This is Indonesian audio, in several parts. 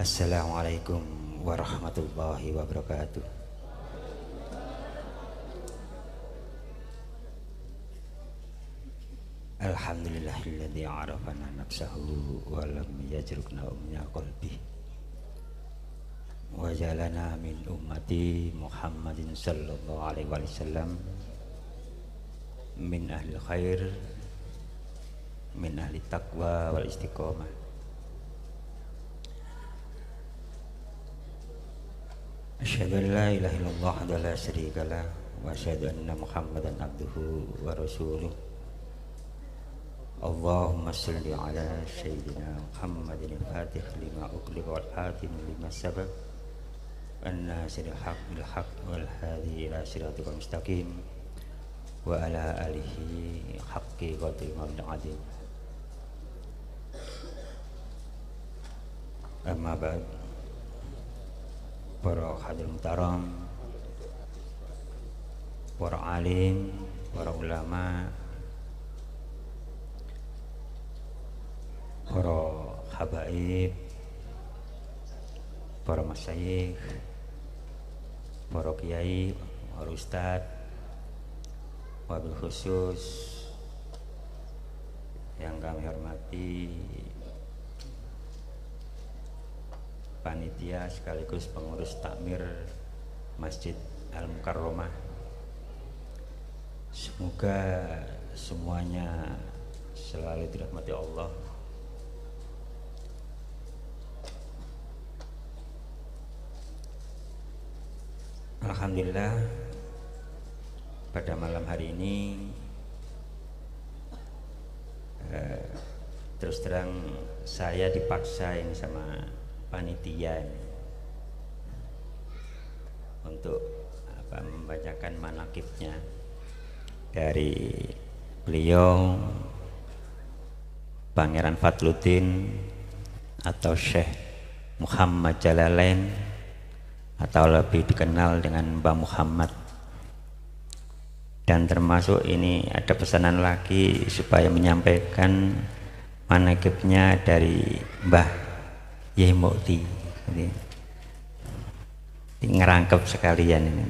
Assalamualaikum warahmatullahi wabarakatuh. Alhamdulillahilladzi arafana nafsahu wa lam yajrukna umnya qalbi wa jalana min ummati Muhammadin sallallahu alaihi wasallam min ahli khair min ahli taqwa wal istiqomah. Asyhadu an la ilaha illallah wa la syarika lah wa asyhadu anna Muhammadan abduhu wa rasuluh. Allahumma salli ala sayyidina Muhammadin al-fatih lima uqliq wal hatim lima sabab an-nasiril haq bil haq wal hadi ila siratikal mustaqim wa ala alihi haqqi qadri mabda'adim. Amma ba'd. Para hadirin muhtaram, para alim, para ulama, para habaib, para masyayikh, para kiai, para ustadz, wabil khusus yang kami hormati panitia sekaligus pengurus takmir Masjid Al-Mukarromah. Semoga semuanya selalu dirahmati Allah. Alhamdulillah, pada malam hari ini terus terang saya dipaksa ini sama panitia ini untuk membacakan manaqibnya dari beliau Pangeran Fadluddin atau Syekh Muhammad Jalalain atau lebih dikenal dengan Mbah Muhammad. Dan termasuk ini ada pesanan lagi supaya menyampaikan manaqibnya dari Mbah Yai Mukti. Jadi ngerangkep sekalian ini.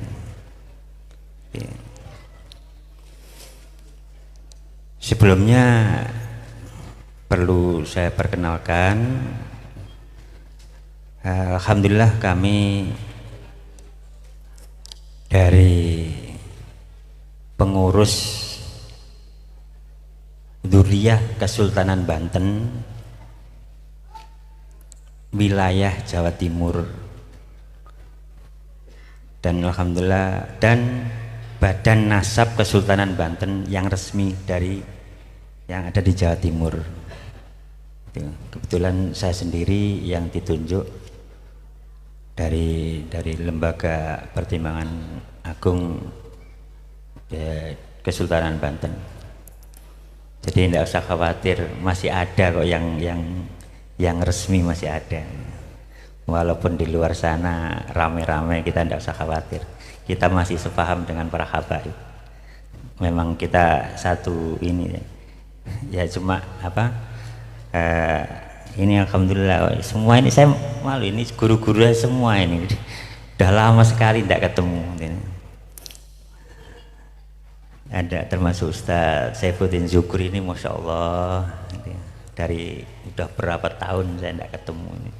Sebelumnya perlu saya perkenalkan, alhamdulillah kami dari pengurus Dzurriyyah Kesultanan Banten wilayah Jawa Timur, dan alhamdulillah dan Badan Nasab Kesultanan Banten yang resmi dari yang ada di Jawa Timur. Kebetulan saya sendiri yang ditunjuk dari Lembaga Pertimbangan Agung Kesultanan Banten. Jadi tidak usah khawatir, masih ada kok yang resmi, masih ada. Walaupun di luar sana rame-rame, kita tidak usah khawatir. Kita masih sepaham dengan para habaib. Memang kita satu ini ya, cuma ini alhamdulillah semua ini saya malu, ini guru-guru semua ini udah lama sekali tidak ketemu. Ada termasuk Ustaz Saifuddin Zukri ini, masya Allah, dari udah berapa tahun saya tidak ketemu ini.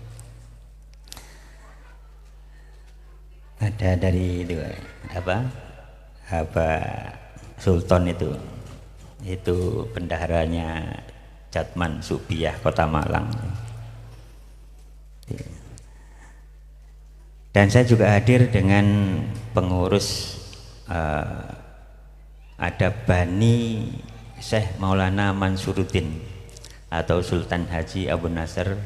Ada dari apa Sultan itu bendaharanya Jatman Subiah Kota Malang. Dan saya juga hadir dengan pengurus ada Bani Syekh Maulana Mansuruddin atau Sultan Haji Abu Nasr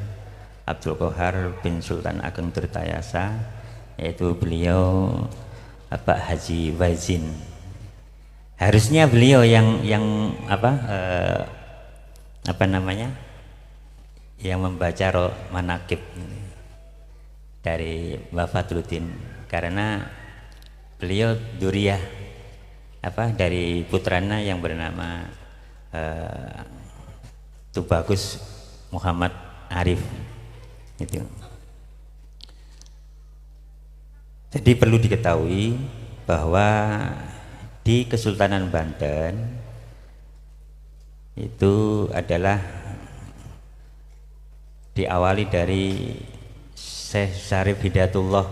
Abdul Qohar bin Sultan Ageng Tirtayasa, yaitu beliau Bapak Haji Wazin. Harusnya beliau yang yang membaca manaqib dari Mbah Fadluddin, karena beliau Dzurriyyah dari putranya yang bernama Tubagus Muhammad Arif itu. Jadi perlu diketahui bahwa di Kesultanan Banten itu adalah diawali dari Syekh Syarif Hidayatullah,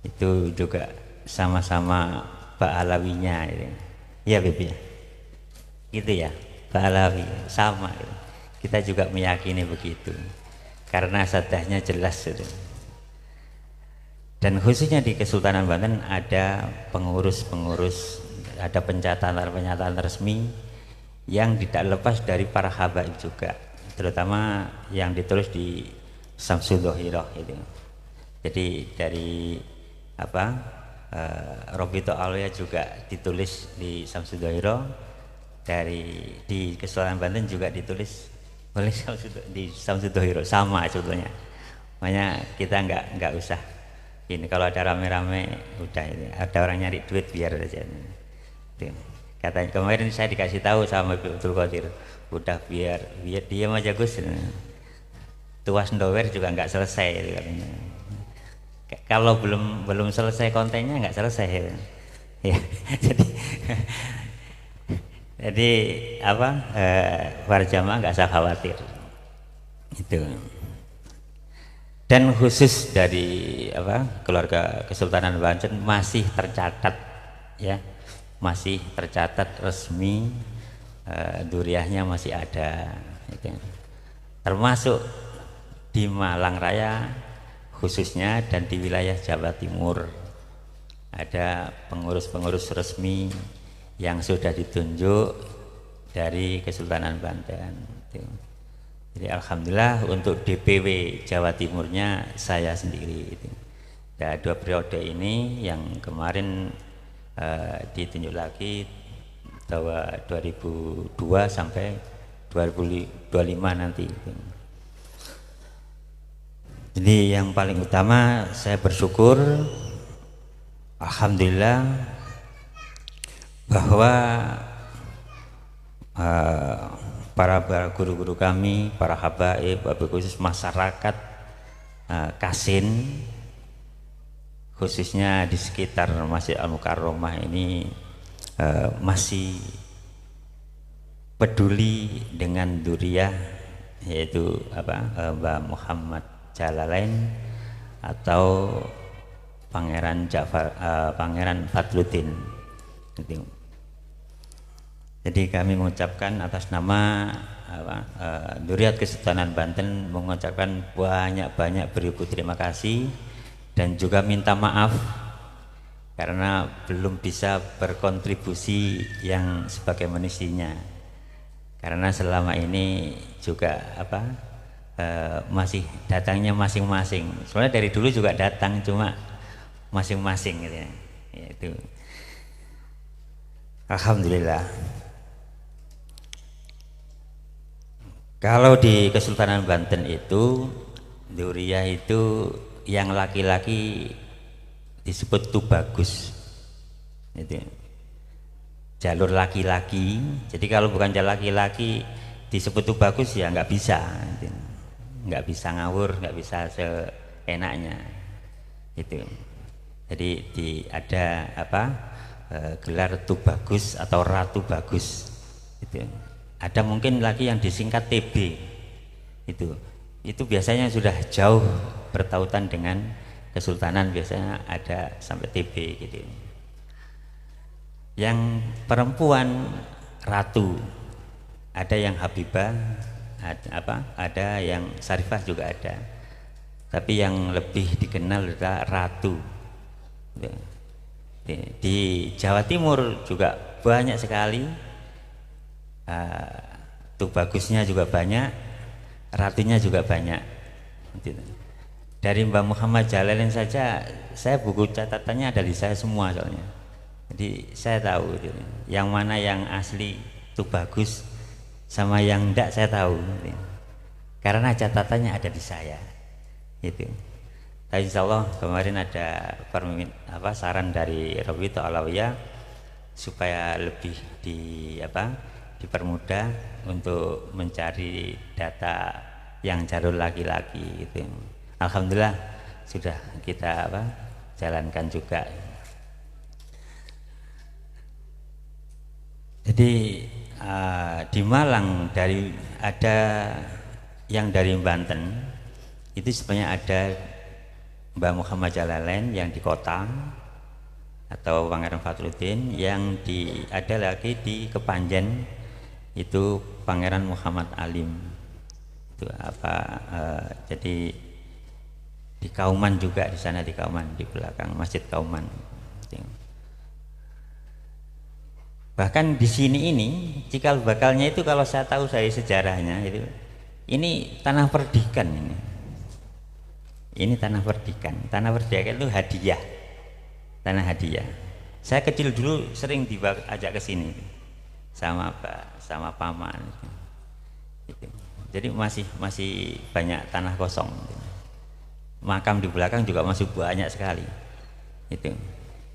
itu juga sama-sama Ba'alawinya ya Beb ya, gitu ya, Ba'alawi sama gitu. Kita juga meyakini begitu karena sadahnya jelas gitu. Dan khususnya di Kesultanan Banten ada pengurus-pengurus, ada pencatatan resmi yang tidak lepas dari para habaib juga, terutama yang ditulis di Samsul Dhohiroh itu. Jadi dari apa Robito Alwaya juga ditulis di Samsul Dhohiroh, dari di Kesultanan Banten juga ditulis oleh di Samsul Dhohiroh, sama sebetulnya. Makanya kita nggak usah ini, kalau ada rame-rame udah ini, ada orang nyari duit biar aja. Katanya kemarin saya dikasih tahu sama Abdul Qadir, udah biar dia aja Gus, tuas ndower juga nggak selesai katanya. Kalau belum selesai kontennya nggak selesai ya. jadi apa para jamaah nggak usah khawatir itu. Dan khusus dari apa keluarga Kesultanan Banten masih tercatat ya, masih tercatat resmi, duriahnya masih ada gitu. Termasuk di Malang Raya khususnya dan di wilayah Jawa Timur ada pengurus-pengurus resmi yang sudah ditunjuk dari Kesultanan Banten gitu. Jadi alhamdulillah untuk DPW Jawa Timurnya saya sendiri itu. Ya, 2 periode ini yang kemarin ditunjuk lagi bahwa 2002 sampai 2025 nanti. Jadi yang paling utama saya bersyukur alhamdulillah bahwa para guru-guru kami, para habaib, wabil khusus masyarakat Kasin, khususnya di sekitar Masjid Al-Mukarramah ini masih peduli dengan duriah, yaitu Mbah Muhammad Jalalain atau Pangeran Pangeran Fadluddin. Jadi kami mengucapkan atas nama Duriat Kesultanan Banten mengucapkan banyak-banyak beribu terima kasih dan juga minta maaf karena belum bisa berkontribusi yang sebagai mestinya, karena selama ini juga masih datangnya masing-masing. Sebenarnya dari dulu juga datang, cuma masing-masing gitu ya. Itu alhamdulillah. Kalau di Kesultanan Banten itu duriah itu yang laki-laki disebut tubagus, itu jalur laki-laki. Jadi kalau bukan jalur laki-laki disebut tubagus ya nggak bisa, nggak bisa ngawur, nggak bisa seenaknya itu. Jadi ada gelar tubagus atau ratu bagus itu. Ada mungkin lagi yang disingkat TB itu biasanya sudah jauh bertautan dengan kesultanan, biasanya ada sampai TB gitu. Yang perempuan ratu, ada yang Habibah, ada yang Sarifah juga ada, tapi yang lebih dikenal adalah ratu. Di Jawa Timur juga banyak sekali, tubagusnya juga banyak, ratunya juga banyak. Dari Mbah Muhammad Jalalain saja, saya buku catatannya ada di saya semua soalnya. Jadi saya tahu yang mana yang asli tubagus sama yang enggak saya tahu, karena catatannya ada di saya. Itu. Tapi insya Allah kemarin ada saran dari Robito Alawiyah supaya lebih dipermudah untuk mencari data yang jalur laki-laki gitu. Alhamdulillah sudah kita jalankan juga. Jadi di Malang ada yang dari Banten itu sebenarnya ada Mbah Muhammad Jalalain yang di kota atau Pangeran Fatruddin, yang ada lagi di Kepanjen itu Pangeran Muhammad Alim. Itu jadi di Kauman juga, di sana di Kauman, di belakang Masjid Kauman. Bahkan di sini ini cikal bakalnya itu kalau saya tahu dari sejarahnya itu ini tanah perdikan ini. Ini tanah perdikan. Tanah perdikan itu hadiah. Tanah hadiah. Saya kecil dulu sering diajak ke sini sama paman. Gitu. Jadi masih banyak tanah kosong. Makam di belakang juga masih banyak sekali. Itu.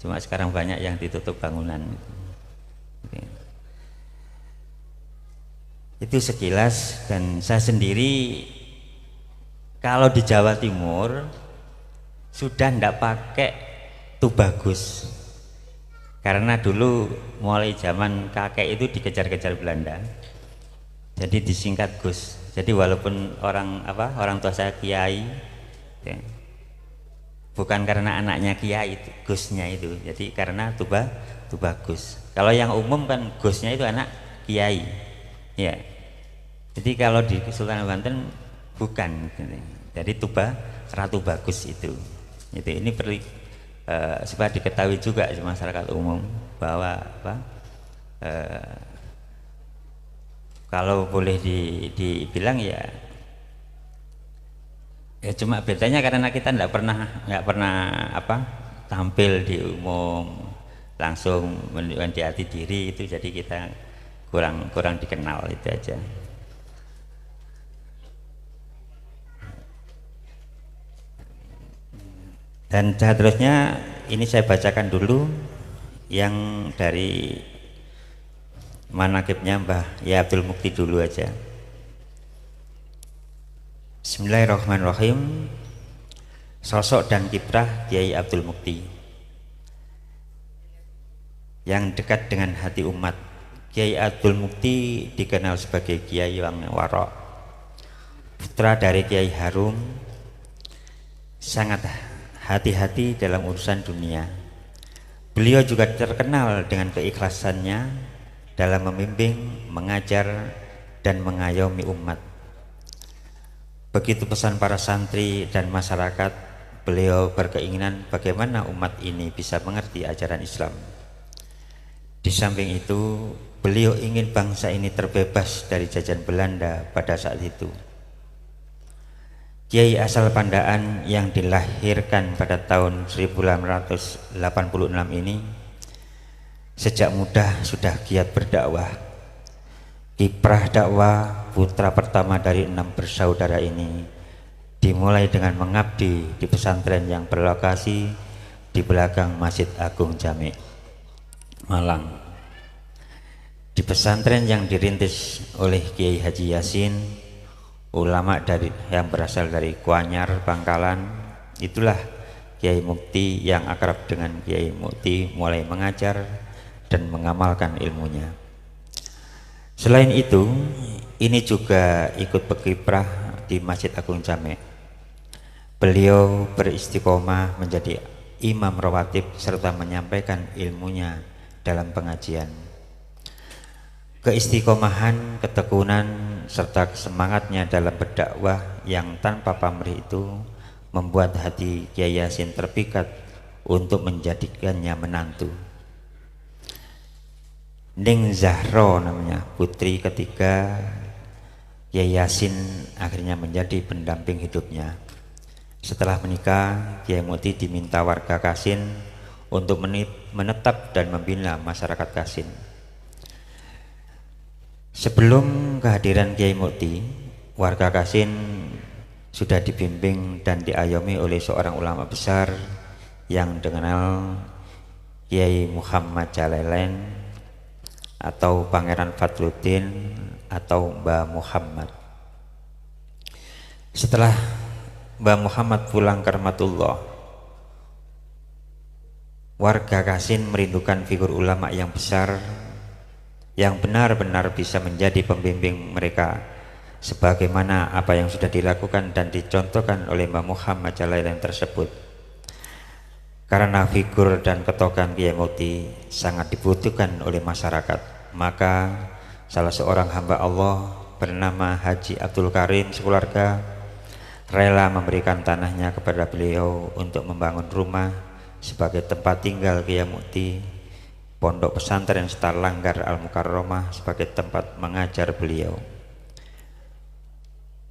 Cuma sekarang banyak yang ditutup bangunan. Itu sekilas. Dan saya sendiri kalau di Jawa Timur sudah tidak pakai Tubagus, karena dulu mulai zaman kakek itu dikejar-kejar Belanda, jadi disingkat Gus. Jadi walaupun orang tua saya kiai ya, bukan karena anaknya kiai itu, Gusnya itu, jadi karena Tubagus. Kalau yang umum kan Gusnya itu anak kiai ya. Jadi kalau di Kesultanan Banten bukan, jadi Ratu Bagus itu ini perlu supaya diketahui juga di masyarakat umum bahwa kalau boleh dibilang ya cuma bedanya karena kita nggak pernah tampil di umum langsung menunjukkan di hati diri itu, jadi kita kurang dikenal, itu aja. Dan seterusnya ini saya bacakan dulu yang dari manaqibnya Mbah Yai Abdul Mukti dulu aja. Bismillahirrahmanirrahim. Sosok dan kiprah Kiai Abdul Mukti. Yang dekat dengan hati umat, Kiai Abdul Mukti dikenal sebagai Kiai yang warok, putra dari Kiai Harum, sangat hati-hati dalam urusan dunia. Beliau juga terkenal dengan keikhlasannya dalam membimbing, mengajar, dan mengayomi umat. Begitu pesan para santri dan masyarakat, beliau berkeinginan bagaimana umat ini bisa mengerti ajaran Islam. Di samping itu, beliau ingin bangsa ini terbebas dari jajahan Belanda pada saat itu. Kiai asal Pandaan yang dilahirkan pada tahun 1886 ini sejak muda sudah giat berdakwah. Kiprah dakwah putra pertama dari 6 bersaudara ini dimulai dengan mengabdi di pesantren yang berlokasi di belakang Masjid Agung Jami' Malang. Di pesantren yang dirintis oleh Kiai Haji Yasin, ulama yang berasal dari Kuanyar, Bangkalan, itulah Kiai Mukti yang akrab dengan Kiai Mukti mulai mengajar dan mengamalkan ilmunya. Selain itu, ini juga ikut berkiprah di Masjid Agung Jami'. Beliau beristiqomah menjadi imam rawatib serta menyampaikan ilmunya dalam pengajian. Keistiqomahan, ketekunan, serta semangatnya dalam berdakwah yang tanpa pamrih itu membuat hati Kiai Yasin terpikat untuk menjadikannya menantu. Ning Zahro namanya, putri ketiga Kiai Yasin, akhirnya menjadi pendamping hidupnya. Setelah menikah, Kiai Mukti diminta warga Kasin untuk menetap dan membina masyarakat Kasin. Sebelum kehadiran Kiai Mukti, warga Kasin sudah dibimbing dan diayomi oleh seorang ulama besar yang dikenal Kiai Muhammad Jalalain atau Pangeran Fatruddin atau Mbah Muhammad. Setelah Mbah Muhammad pulang ke rahmatullah, warga Kasin merindukan figur ulama yang besar yang benar-benar bisa menjadi pembimbing mereka, sebagaimana apa yang sudah dilakukan dan dicontohkan oleh Mbah Muhammad Jalalain tersebut. Karena figur dan ketokohan Kiai Mukti sangat dibutuhkan oleh masyarakat, maka salah seorang hamba Allah bernama Haji Abdul Karim sekeluarga rela memberikan tanahnya kepada beliau untuk membangun rumah sebagai tempat tinggal Kiai Mukti, pondok pesantren Star Langgar Al-Mukarromah sebagai tempat mengajar beliau,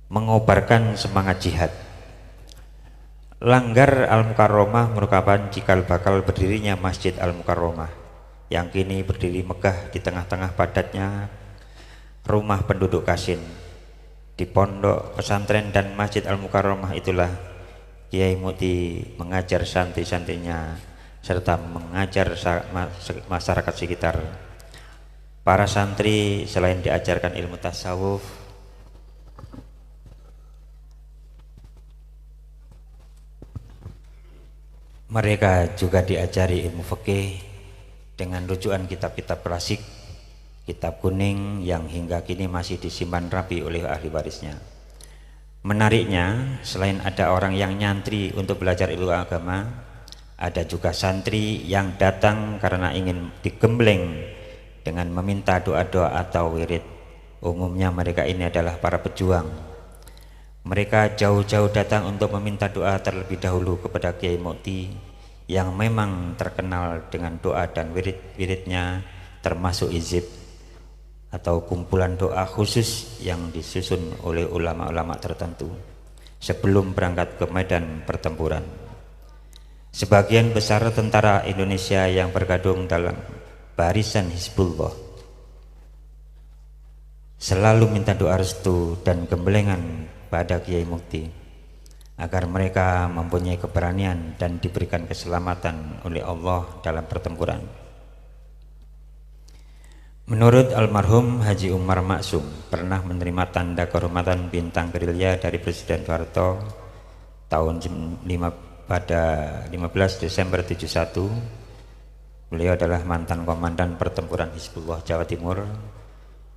mengobarkan semangat jihad. Langgar Al-Mukarromah merupakan cikal bakal berdirinya Masjid Al-Mukarromah yang kini berdiri megah di tengah-tengah padatnya rumah penduduk Kasin. Di pondok pesantren dan Masjid Al-Mukarromah itulah Kiai Mukti mengajar santri-santrinya serta mengajar masyarakat sekitar. Para santri selain diajarkan ilmu tasawuf, mereka juga diajari ilmu fikih dengan rujukan kitab-kitab klasik, kitab kuning yang hingga kini masih disimpan rapi oleh ahli warisnya. Menariknya, selain ada orang yang nyantri untuk belajar ilmu agama, ada juga santri yang datang karena ingin digembleng dengan meminta doa-doa atau wirid. Umumnya mereka ini adalah para pejuang. Mereka jauh-jauh datang untuk meminta doa terlebih dahulu kepada Kiai Mukti yang memang terkenal dengan doa dan wirid-wiridnya, termasuk hizib atau kumpulan doa khusus yang disusun oleh ulama-ulama tertentu sebelum berangkat ke medan pertempuran. Sebagian besar tentara Indonesia yang bergabung dalam barisan Hizbullah selalu minta doa restu dan gemblengan pada Kiai Mukti agar mereka mempunyai keberanian dan diberikan keselamatan oleh Allah dalam pertempuran. Menurut almarhum Haji Umar Maksum pernah menerima tanda kehormatan bintang gerilya dari Presiden Soeharto pada 15 Desember 71. Beliau adalah mantan komandan pertempuran Hizbullah Jawa Timur.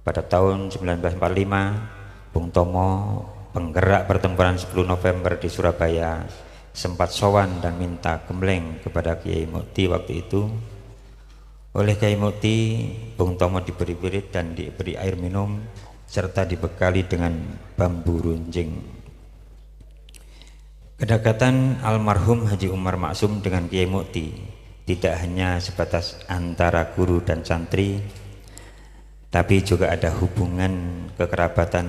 Pada tahun 1945, Bung Tomo, penggerak pertempuran 10 November di Surabaya, sempat sowan dan minta gembleng kepada Kiai Mukti waktu itu. Oleh Kiai Mukti, Bung Tomo diberi wirid dan diberi air minum serta dibekali dengan bambu runcing. Kedekatan almarhum Haji Umar Maksum dengan Kiai Mukti tidak hanya sebatas antara guru dan santri, tapi juga ada hubungan kekerabatan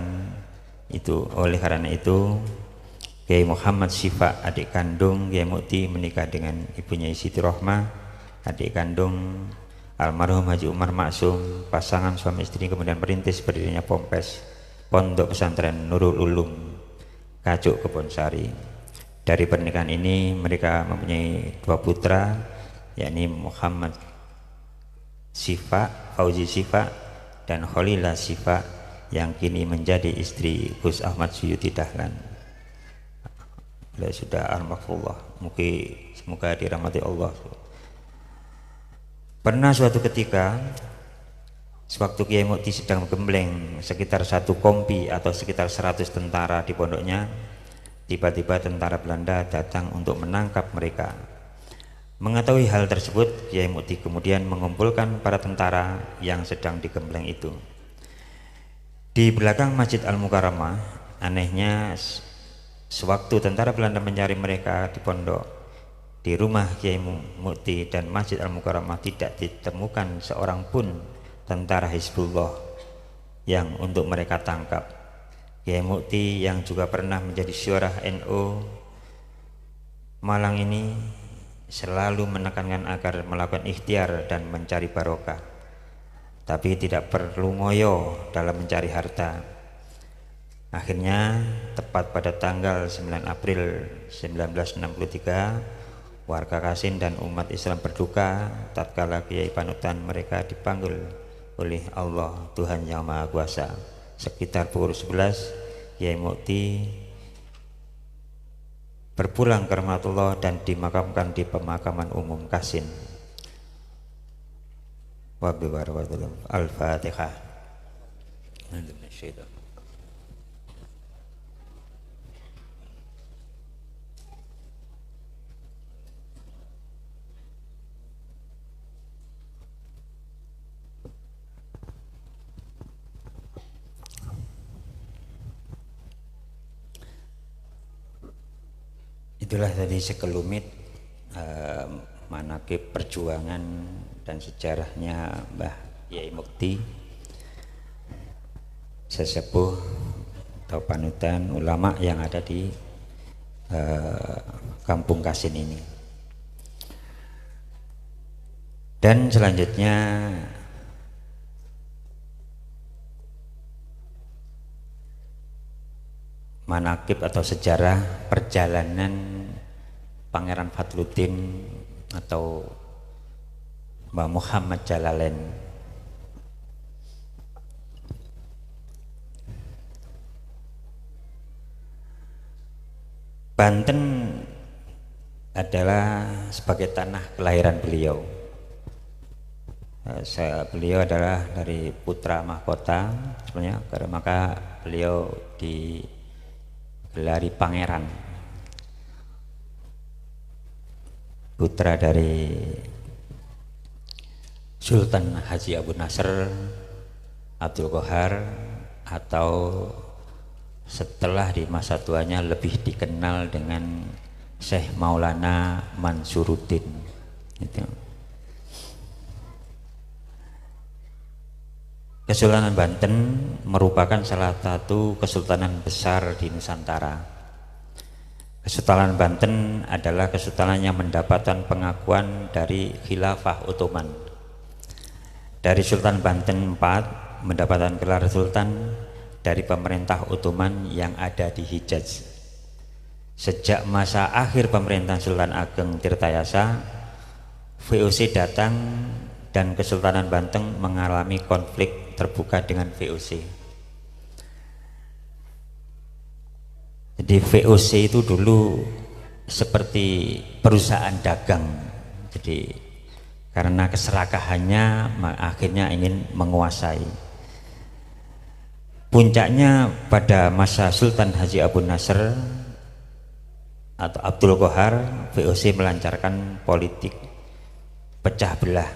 itu. Oleh karena itu, Kiai Muhammad Syifa, adik kandung Kiai Mukti, menikah dengan ibunya Siti Rohmah, adik kandung almarhum Haji Umar Maksum. Pasangan suami istri kemudian merintis berdirinya Pompes, Pondok Pesantren Nurul Ulum, Kacuk Kebonsari. Dari pernikahan ini mereka mempunyai 2 putra, yakni Muhammad Syifa, Fauzi Syifa, dan Khalila Syifa yang kini menjadi istri Gus Ahmad Suyuti Dahlan. Beliau sudah almarhumullah, semoga dirahmati Allah. Pernah suatu ketika, sewaktu Kiai Mukti sedang menggembleng sekitar 1 kompi atau sekitar 100 tentara di pondoknya, tiba-tiba tentara Belanda datang untuk menangkap mereka. Mengetahui hal tersebut, Kiai Mukti kemudian mengumpulkan para tentara yang sedang digembleng itu. Di belakang Masjid Al-Mukarromah, anehnya sewaktu tentara Belanda mencari mereka di pondok, di rumah Kiai Mukti dan Masjid Al-Mukarromah tidak ditemukan seorang pun tentara Hizbullah yang untuk mereka tangkap. Kiai Mukti yang juga pernah menjadi syurah NU Malang ini selalu menekankan agar melakukan ikhtiar dan mencari barokah, tapi tidak perlu ngoyo dalam mencari harta. Akhirnya tepat pada tanggal 9 April 1963, warga Kasin dan umat Islam berduka tatkala Kiai panutan mereka dipanggil oleh Allah Tuhan Yang Maha Kuasa. Sekitar pukul 11, Kiai Mukti berpulang ke rahmatullah dan dimakamkan di pemakaman umum Kasin. Al-Fatihah. Itulah tadi sekelumit manaqib perjuangan dan sejarahnya Mbah Yai Mukti, sesepuh atau panutan ulama yang ada di Kampung Kasin ini. Dan selanjutnya manaqib atau sejarah perjalanan Pangeran Fadluddin atau Mbah Muhammad Jalalain. Banten adalah sebagai tanah kelahiran beliau. Beliau adalah dari putra mahkota sebenarnya, karena maka beliau digelari pangeran, putra dari Sultan Haji Abu Nasr Abdul Qohar, atau setelah di masa tuanya lebih dikenal dengan Syekh Maulana Mansuruddin. Itu. Kesultanan Banten merupakan salah satu kesultanan besar di Nusantara. Kesultanan Banten adalah kesultanan yang mendapatkan pengakuan dari Khilafah Ottoman. Dari Sultan Banten IV mendapatkan gelar Sultan dari pemerintah Ottoman yang ada di Hijaz. Sejak masa akhir pemerintahan Sultan Ageng Tirtayasa, VOC datang dan Kesultanan Banten mengalami konflik terbuka dengan VOC. Jadi VOC itu dulu seperti perusahaan dagang. Jadi karena keserakahannya akhirnya ingin menguasai. Puncaknya pada masa Sultan Haji Abu Nasr atau Abdul Qohar, VOC melancarkan politik pecah belah,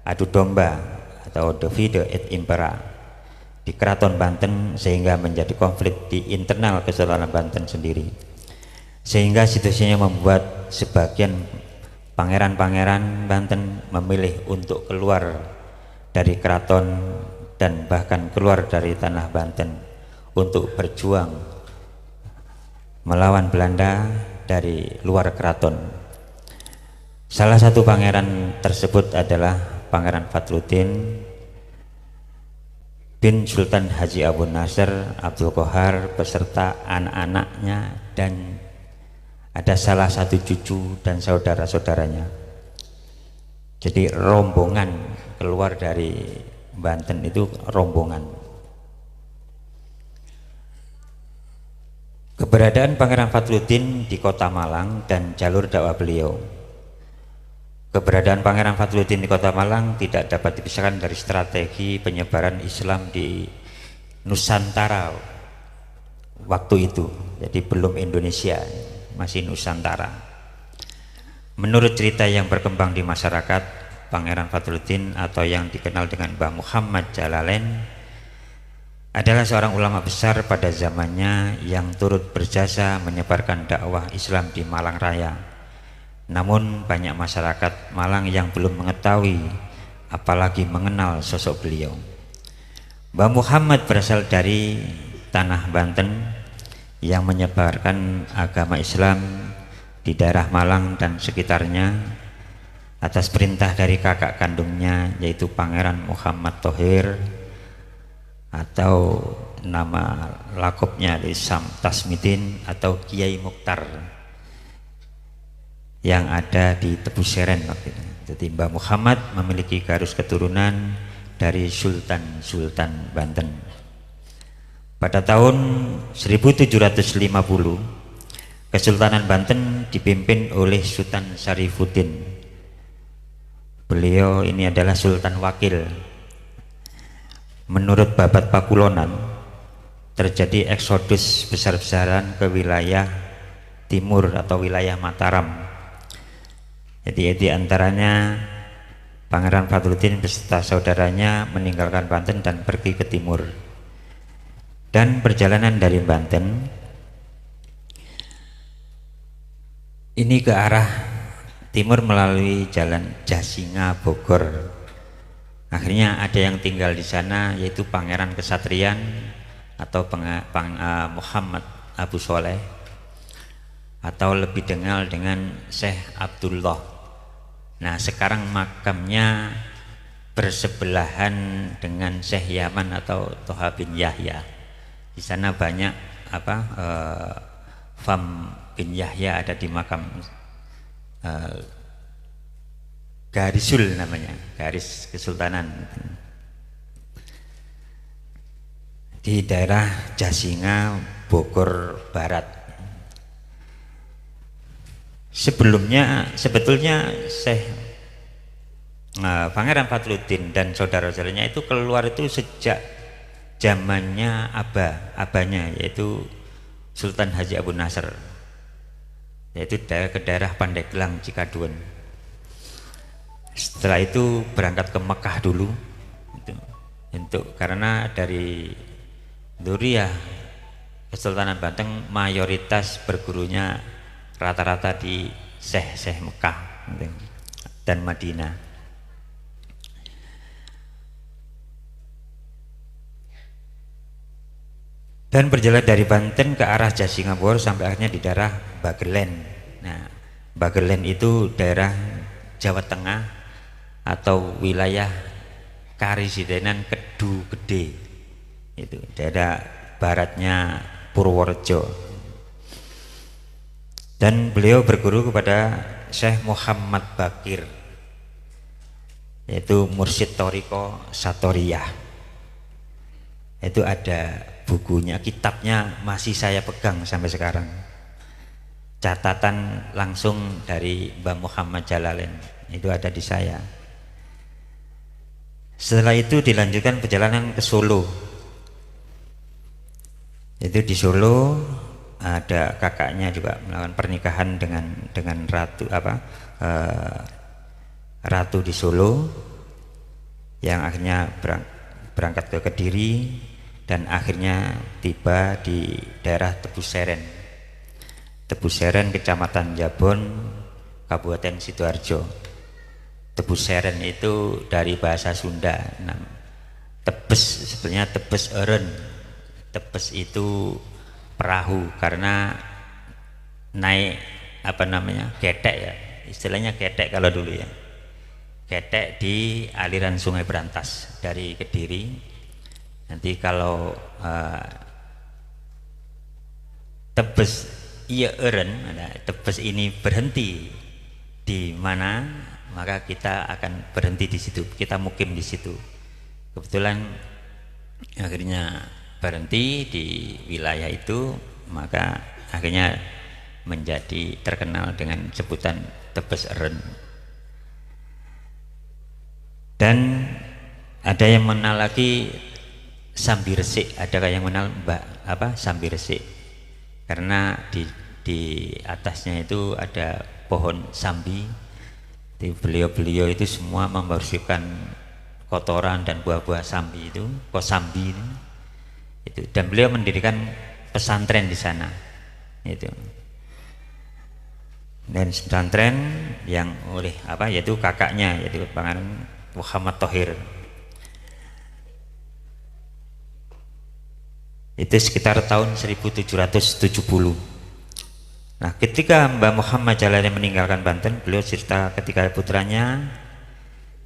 adu domba atau divide et impera di Keraton Banten, sehingga menjadi konflik di internal Kesultanan Banten sendiri, sehingga situasinya membuat sebagian pangeran-pangeran Banten memilih untuk keluar dari keraton dan bahkan keluar dari tanah Banten untuk berjuang melawan Belanda dari luar keraton. Salah satu pangeran tersebut adalah Pangeran Fadluddin bin Sultan Haji Abu Nasr Abdul Qohar beserta anak-anaknya dan ada salah satu cucu dan saudara-saudaranya. Jadi rombongan keluar dari Banten itu rombongan. Keberadaan Pangeran Fadluddin di Kota Malang dan jalur dakwah beliau. Keberadaan Pangeran Fadluddin di Kota Malang tidak dapat dipisahkan dari strategi penyebaran Islam di Nusantara waktu itu. Jadi belum Indonesia, masih Nusantara. Menurut cerita yang berkembang di masyarakat, Pangeran Fadluddin atau yang dikenal dengan Mbah Muhammad Jalalain adalah seorang ulama besar pada zamannya yang turut berjasa menyebarkan dakwah Islam di Malang Raya. Namun banyak masyarakat Malang yang belum mengetahui apalagi mengenal sosok beliau. Mbah Muhammad berasal dari tanah Banten yang menyebarkan agama Islam di daerah Malang dan sekitarnya atas perintah dari kakak kandungnya, yaitu Pangeran Muhammad Thohir, atau nama lakopnya Sam Tasmidin atau Kiai Mukhtar, yang ada di Tebu Seren waktu itu. Jadi Mbah Muhammad memiliki garis keturunan dari Sultan-Sultan Banten. Pada tahun 1750, Kesultanan Banten dipimpin oleh Sultan Syarifuddin. Beliau ini adalah Sultan Wakil. Menurut Babat Pakulonan, terjadi eksodus besar-besaran ke wilayah timur atau wilayah Mataram. Jadi di antaranya Pangeran Fadluddin beserta saudaranya meninggalkan Banten dan pergi ke timur. Dan perjalanan dari Banten ini ke arah timur melalui jalan Jasinga Bogor. Akhirnya ada yang tinggal di sana, yaitu Pangeran Kesatrian atau Muhammad Abu Soleh, atau lebih dikenal dengan Syekh Abdullah. Nah, sekarang makamnya bersebelahan dengan Syekh Yaman atau Toha bin Yahya. Di sana banyak Fam bin Yahya ada di makam Garisul namanya, garis kesultanan di daerah Jasinga Bogor Barat. Sebetulnya Syekh Pangeran Fadluddin dan saudara-saudaranya itu keluar itu sejak zamannya abahnya, yaitu Sultan Haji Abu Nasr, yaitu ke daerah Pandeglang Cikaduen. Setelah itu berangkat ke Mekah dulu karena dari Dzurriyyah Kesultanan Banten mayoritas bergurunya rata-rata di Syekh Mekah dan Madinah. Dan berjalan dari Banten ke arah Jasingapura sampai akhirnya di daerah Bagelen. Nah, Bagelen itu daerah Jawa Tengah atau wilayah Karisidenan Kedu Gede, itu daerah baratnya Purworejo. Dan beliau berguru kepada Syekh Muhammad Bakir, yaitu mursyid Thariqah Satoriyah. Itu ada bukunya, kitabnya masih saya pegang sampai sekarang, catatan langsung dari Mbah Muhammad Jalalain, itu ada di saya. Setelah itu dilanjutkan perjalanan ke Solo. Itu di Solo ada kakaknya juga melakukan pernikahan dengan ratu di Solo, yang akhirnya berangkat ke Kediri dan akhirnya tiba di daerah Tebu Seren. Tebu Seren, Kecamatan Jabon, Kabupaten Sidoarjo. Tebu Seren itu dari bahasa Sunda. Tebes sebenarnya tebes eren. Tebes itu perahu karena naik getek ya. Istilahnya getek kalau dulu ya. Getek di aliran Sungai Berantas dari Kediri. Nanti kalau tebes iya eren, tebes ini berhenti di mana, maka kita akan berhenti di situ, kita mukim di situ. Kebetulan akhirnya berhenti di wilayah itu, maka akhirnya menjadi terkenal dengan sebutan Tebes Eren. Dan ada yang mengenal lagi Sambi Resik, ada yang mengenal Sambi Resik, karena di atasnya itu ada pohon sambi. Beliau itu semua membersihkan kotoran dan buah-buah sambi itu, kosambi itu. Dan beliau mendirikan pesantren di sana. Itu. Dan pesantren yang oleh yaitu kakaknya, yaitu Pangeran Muhammad Thohir. Itu sekitar tahun 1770. Nah, ketika Mbah Muhammad Jalalain meninggalkan Banten, beliau cerita ketika putranya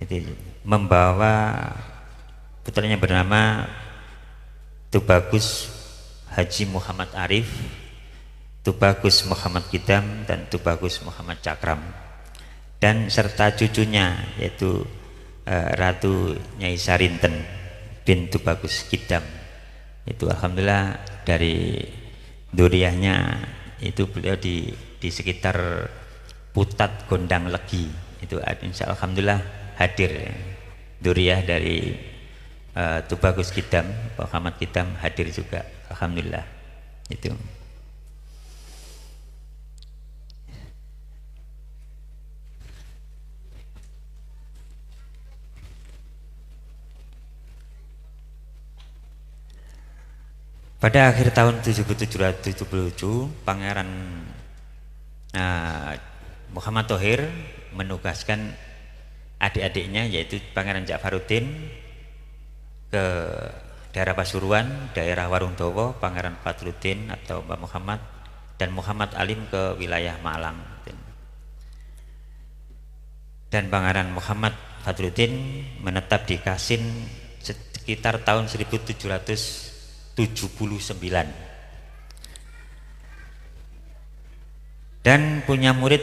itu membawa putranya bernama Tubagus Haji Muhammad Arif, Tubagus Muhammad Kidam, dan Tubagus Muhammad Cakram, dan serta cucunya yaitu Ratu Nyai Sarinten bin Tubagus Kidam. Itu alhamdulillah dari dzurriyyahnya itu beliau di sekitar Putat Gondang Legi itu, insya Allah, alhamdulillah hadir Duriah dari Tubagus Kidam, Pak Muhammad Kidam hadir juga, alhamdulillah. Itu pada akhir tahun 1777 Pangeran Muhammad Thohir menugaskan adik-adiknya yaitu Pangeran Ja'faruddin ke daerah Pasuruan, daerah Warungdowo, Pangeran Fadluddin atau Mbah Muhammad, dan Muhammad Alim ke wilayah Malang. Dan Pangeran Muhammad Fadluddin menetap di Kasin sekitar tahun 1779 dan punya murid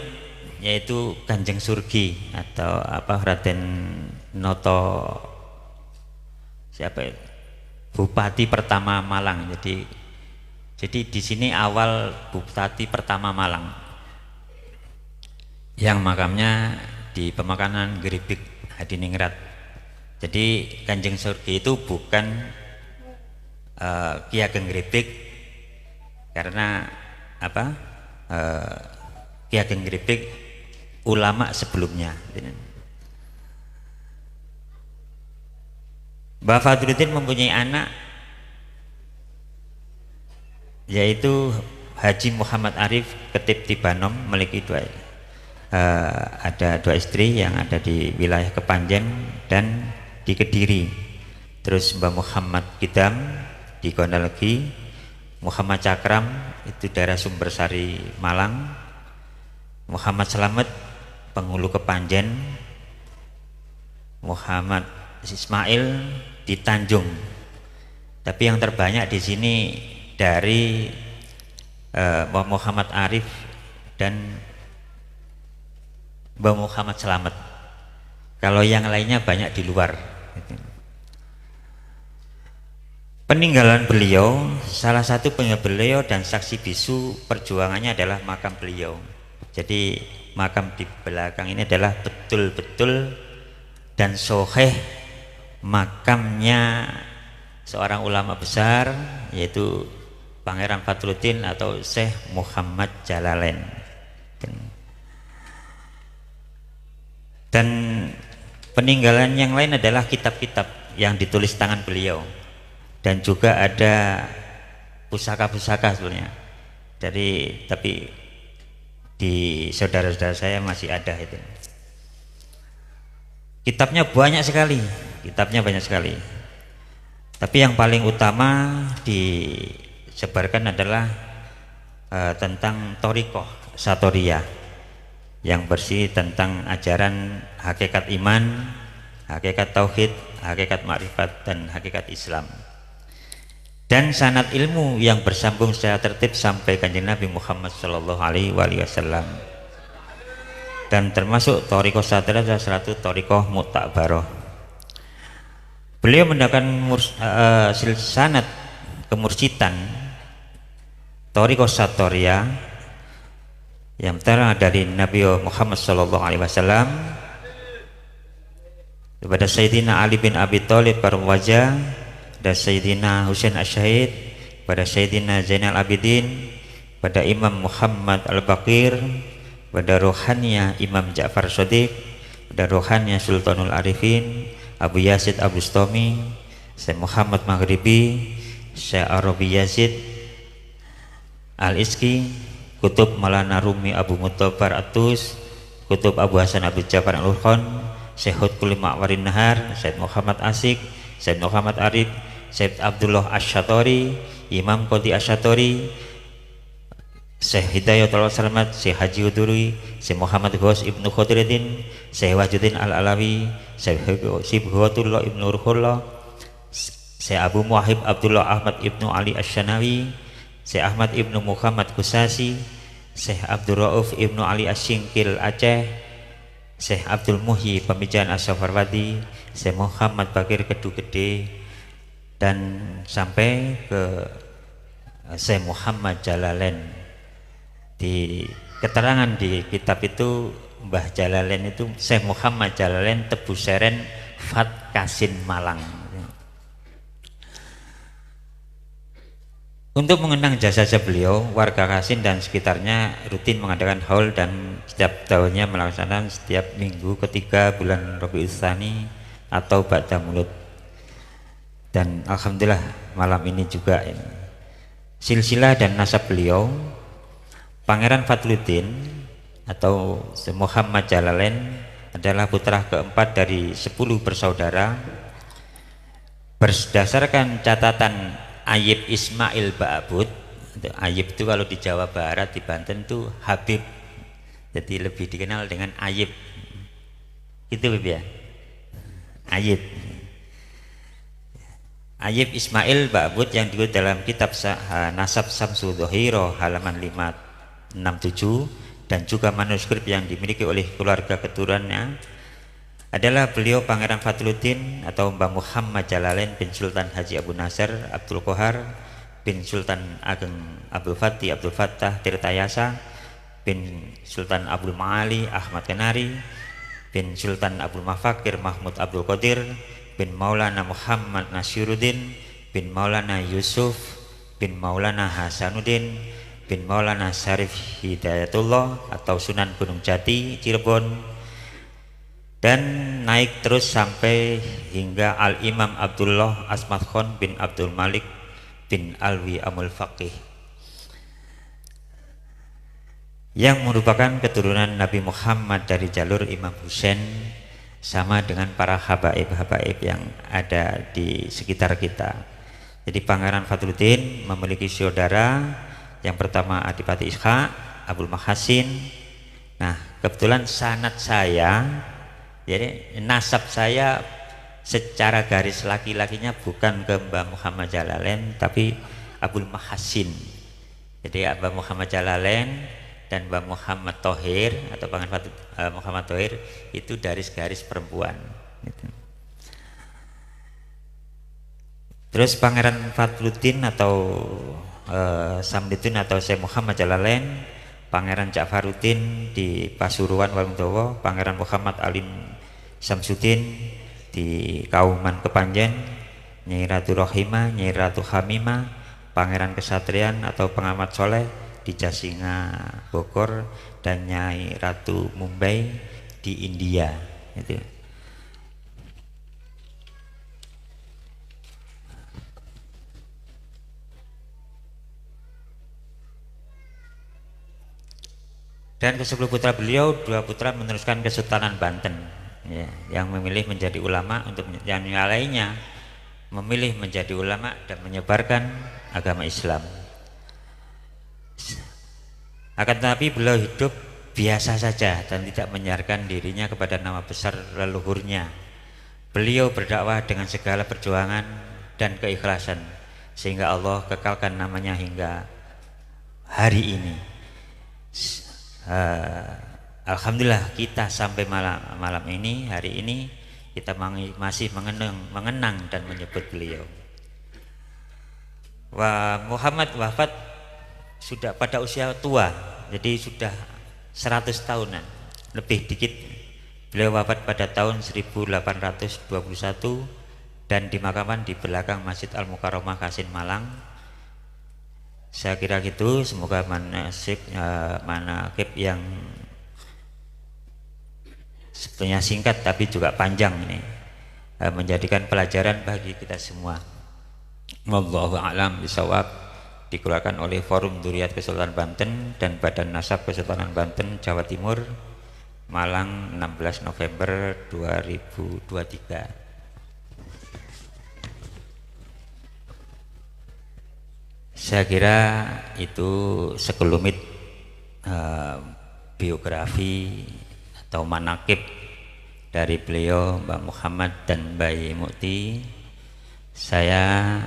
yaitu Kanjeng Surgi atau Raden Noto, siapa itu? Bupati pertama Malang. Jadi di sini awal Bupati pertama Malang yang makamnya di pemakanan Geribik Hadiningrat. Jadi Kanjeng Surgi itu bukan Ki Ageng Grebek, karena Ki Ageng Grebek ulama sebelumnya. Mbah Fadluddin mempunyai anak yaitu Haji Muhammad Arif Ketip Tibanom, memiliki ada dua istri yang ada di wilayah Kepanjen dan di Kediri. Terus Mbah Muhammad Kidam di Gondalegi, Muhammad Cakram itu daerah Sumbersari Malang, Muhammad Slamet Penghulu Kepanjen, Muhammad Ismail di Tanjung. Tapi yang terbanyak di sini dari Muhammad Arif dan Mbah Muhammad Slamet. Kalau yang lainnya banyak di luar. Peninggalan beliau, salah satu peninggalan beliau dan saksi bisu perjuangannya adalah makam beliau. Jadi makam di belakang ini adalah betul-betul dan soheh makamnya seorang ulama besar yaitu Pangeran Fadluddin atau Syekh Muhammad Jalalain. Dan peninggalan yang lain adalah kitab-kitab yang ditulis tangan beliau. Dan juga ada pusaka-pusaka sebenarnya. Tapi di saudara-saudara saya masih ada itu. Kitabnya banyak sekali. Tapi yang paling utama disebarkan adalah tentang Thoriqoh Satoriyah yang bersih tentang ajaran hakikat iman, hakikat tauhid, hakikat makrifat, dan hakikat Islam. Dan sanad ilmu yang bersambung secara tertib sampai Kanjeng Nabi Muhammad Shallallahu Alaihi Wasallam. Dan termasuk Thoriqoh Satoriyah adalah satu Thoriqoh Mu'tabaroh. Beliau mendapatkan sanad kemursidan Thoriqoh Satoriyah yang terang dari Nabi Muhammad Shallallahu Alaihi Wasallam kepada Sayyidina Ali bin Abi Thalib Karwajah dan Sayyidina Husain Asyahid, pada Sayyidina Zainal Abidin, pada Imam Muhammad Al-Baqir, pada rohaniya Imam Ja'far Shadiq, pada rohaniya Sultanul Arifin Abu Yazid Abu Bustami, Syekh Muhammad Maghribi, Syekh Arabi Yazid Al-Iski, Kutub Maulana Rumi Abu Mutabar Atus, Kutub Abu Hasan Abu Ja'far Al-Urkhan, Syekh Hudkul Ma'warin Nahar, Syekh Muhammad Asik, Syekh Muhammad Arif, Syekh Abdullah Asy-Syatori, Imam Qadi Asy-Syatori, Syekh Hidayatul Salamat, Syekh Haji Uduri, Syekh Muhammad Ghaus Ibnu Khodiruddin, Syekh Wajuddin Al-Alawi, Syekh Sibghatullah Ibnu Ruhullah, Syekh Abu Muwahhib Abdullah Ahmad Ibnu Ali Asy-Syanawi, Syekh Ahmad Ibnu Muhammad Kusasi, Syekh Abdul Rauf Ibnu Ali Asyingkil Aceh, Syekh Abdul Muhyi Pamijahan As-Safarwadi, Syekh Muhammad Bakir Kedu Gede, dan sampai ke Syekh Muhammad Jalalain. Di keterangan di kitab itu Mbah Jalalain itu Syekh Muhammad Jalalain Tebuseren Fat Kasin Malang. Untuk mengenang jasa-jasa beliau, warga Kasin dan sekitarnya rutin mengadakan haul dan setiap tahunnya melaksanakan setiap minggu ketiga bulan Rabiul Tsani atau Ba'da Maulud. Dan alhamdulillah malam ini juga silsilah dan nasab beliau, Pangeran Fatluddin atau Muhammad Jalalain adalah putra keempat dari 10 bersaudara. Berdasarkan catatan Ayib Ismail Ba'abud, Ayib itu kalau di Jawa Barat, di Banten itu Habib, jadi lebih dikenal dengan Ayib itu ya, Ayib. Ayib Ismail Ba'abud yang dikutip dalam kitab Nasab Samsul Dhuhiro halaman 567 dan juga manuskrip yang dimiliki oleh keluarga keturunannya adalah beliau Pangeran Fatluddin atau Mbah Muhammad Jalalain bin Sultan Haji Abu Nasr Abdul Qohar bin Sultan Ageng Abdul Fatih Abdul Fattah Tirtayasa bin Sultan Abdul Ma'ali Ahmad Kenari bin Sultan Abdul Mafakir Mahmud Abdul Qadir bin Maulana Muhammad Nasiruddin bin Maulana Yusuf bin Maulana Hasanuddin bin Maulana Syarif Hidayatullah atau Sunan Gunung Jati Cirebon, dan naik terus sampai hingga Al-Imam Abdullah Asmad Khan bin Abdul Malik bin Alwi Amul Faqih yang merupakan keturunan Nabi Muhammad dari jalur Imam Husain, sama dengan para habaib-habaib yang ada di sekitar kita. Jadi Pangeran Fatluddin memiliki saudara, yang pertama Adipati Ishaq, Abdul Mahasin. Nah, kebetulan sanad saya, jadi nasab saya secara garis laki-lakinya bukan ke Mbah Muhammad Jalalain tapi Abdul Mahasin. Jadi Mbah Muhammad Jalalain dan Mbah Muhammad Thohir atau Pangeran Muhammad Thohir itu garis perempuan gitu. Terus Pangeran Fatluddin atau Samdudin atau Syekh Muhammad Jalalain, Pangeran Ja'faruddin di Pasuruan Walundowo, Pangeran Muhammad Alim Samsudin di Kauman Kepanjen, Nyai Ratu Rohimah, Nyai Ratu Hamimah, Pangeran Kesatrian atau Pengamat Soleh di Jasinga Bogor, dan Nyai Ratu Mumbai di India itu. Dan ke-10 putra beliau, 2 putra meneruskan Kesultanan Banten ya, yang memilih menjadi ulama, untuk yang lainnya memilih menjadi ulama dan menyebarkan agama Islam. Akan tetapi beliau hidup biasa saja dan tidak menyiarkan dirinya kepada nama besar leluhurnya. Beliau berdakwah dengan segala perjuangan dan keikhlasan sehingga Allah kekalkan namanya hingga hari ini. Alhamdulillah kita sampai malam ini, hari ini kita masih mengenang dan menyebut beliau. Muhammad wafat sudah pada usia tua, jadi sudah 100 tahunan lebih dikit. Beliau wafat pada tahun 1821 dan dimakamkan di belakang Masjid Al-Mukarramah Kasin Malang. Saya kira gitu, semoga manaqib yang sebenarnya singkat tapi juga panjang ini menjadikan pelajaran bagi kita semua. Wallahu a'lam bishawab. Dikeluarkan oleh Forum Dzurriyyat Kesultanan Banten dan Badan Nasab Kesultanan Banten Jawa Timur, Malang, 16 November 2023. Saya kira itu sekelumit biografi atau manaqib dari beliau Mbak Muhammad dan Mbak Mukti. Saya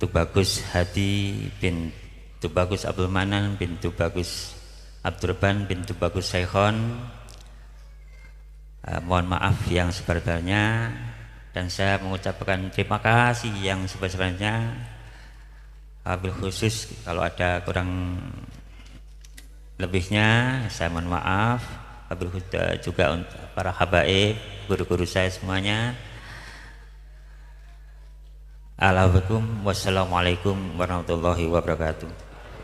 Tubagus Hadi bin Tubagus Abdul Manan bin Tubagus Abdurban bin Tubagus Saikhon, mohon maaf yang sebesar-besarnya, dan saya mengucapkan terima kasih yang sebesar-besarnya. Wabil khusus kalau ada kurang Lebihnya saya mohon maaf. Wabil huda juga untuk para habaib, guru-guru saya semuanya. Wassalamualaikum warahmatullahi wabarakatuh.